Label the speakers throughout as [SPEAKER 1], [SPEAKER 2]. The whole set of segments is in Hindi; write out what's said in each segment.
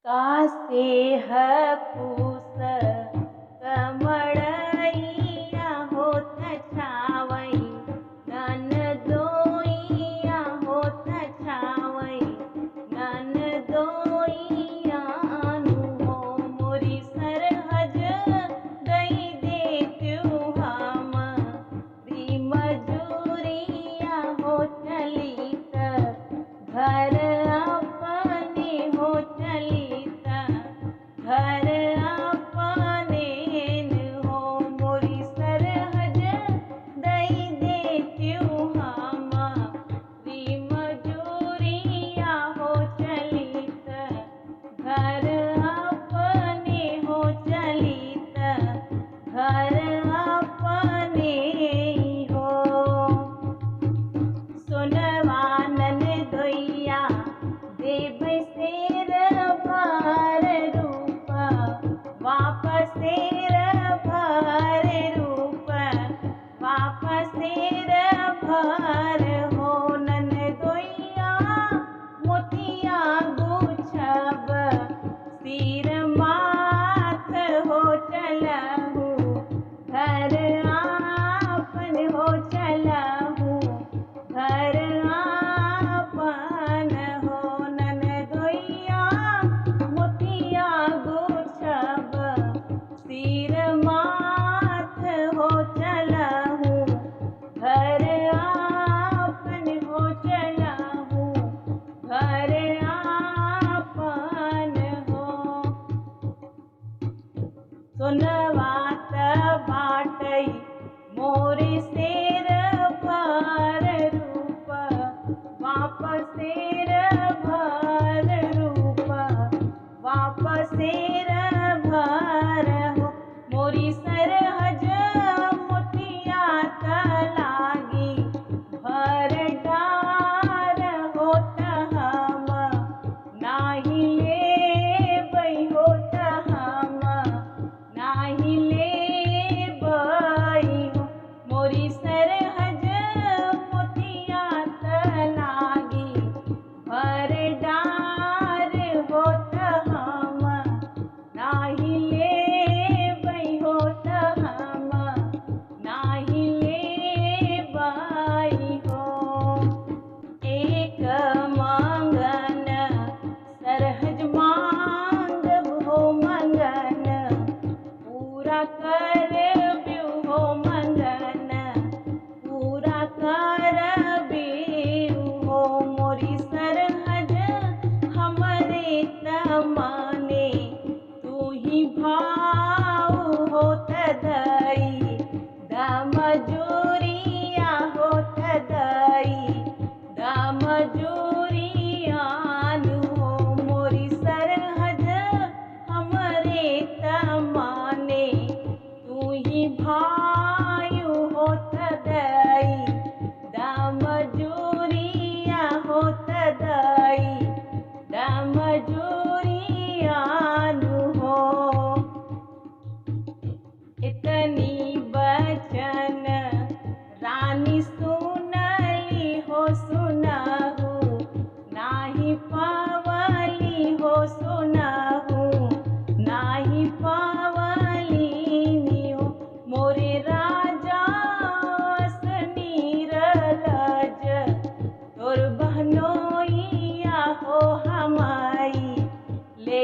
[SPEAKER 1] कासे हपूस कमड़इया होत छावई नन दोइया होत छावई नन दोइया हो मोरी सरहज दई देत्यू हम री मजूरिया हो चली त घर अपने हो चली घर अपने हो मोरी सरहज दई देत्यू हम री मजूरिया हो चली घर अपने हो चली घर अपने हो सुनवानन दोइया देव शेर भर रूप वापस शेर भर रूप वापस शेर भर हो नन दोइया मोतिया गुछब सिर माथ हो चलहू घर आपन हो चलहू घर आपन हो नन दोइया मोतिया गुछब सिर माथ हो चलहू घर आपन हो चलहू घर आपन हो सुनवात बाटई मोरी शेर भर रूप वापस शेर भर रूप वापस शेर भर हो मोरी सरहज मोतिया तलागी भर डार होत हम नाही लेबै होत हम नाही लेबै हो मोरी सरहज मोतिया तलागी भर डार होत हम नाही लेबै होत हम नाही लेबै हो एक मंगन सरहज मांगब हो मंगन पूरा करब्यू हो मंगन पूरा करब्यू हो मोरी सरहज हमरे तमने तू ही भाव होत दई दमजूरिया होत दई दमजूरियान हो मोरी सरहज हमरे तमने तू ही भायु होत दई दमजूरिया होत दई दमजूरियान हो इतनी बचन रानी सुनली हो सुनहू नाही पावली हो सुनहू नाही पावली हो मोरे राजा नीरज तोर बहनोइया हो हमारी ले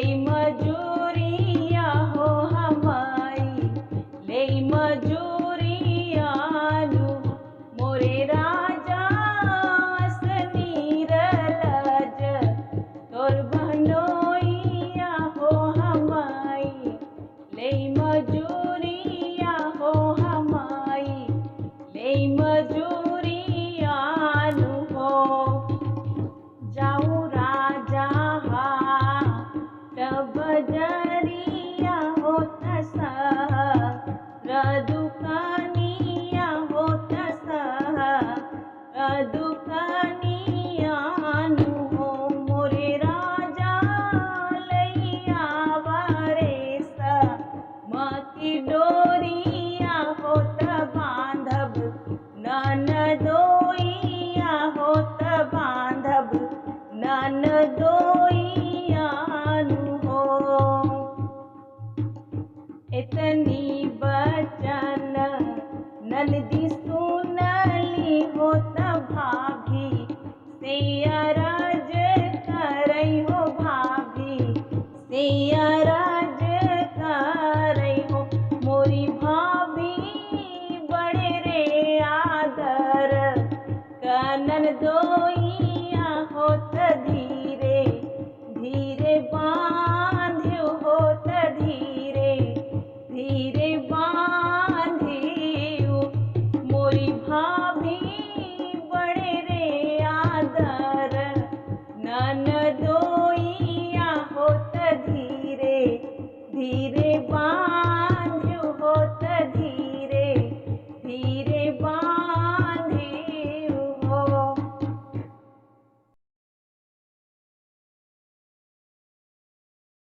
[SPEAKER 1] सैया राज करई हो मोरी भाभी बड़े रे आदर कनन दोइया होत धीरे धीरे बांध्यो होत धीरे धीरे बांधियो मोरी भाभी बड़े रे आदर नन दोइया होत धीरे धीरे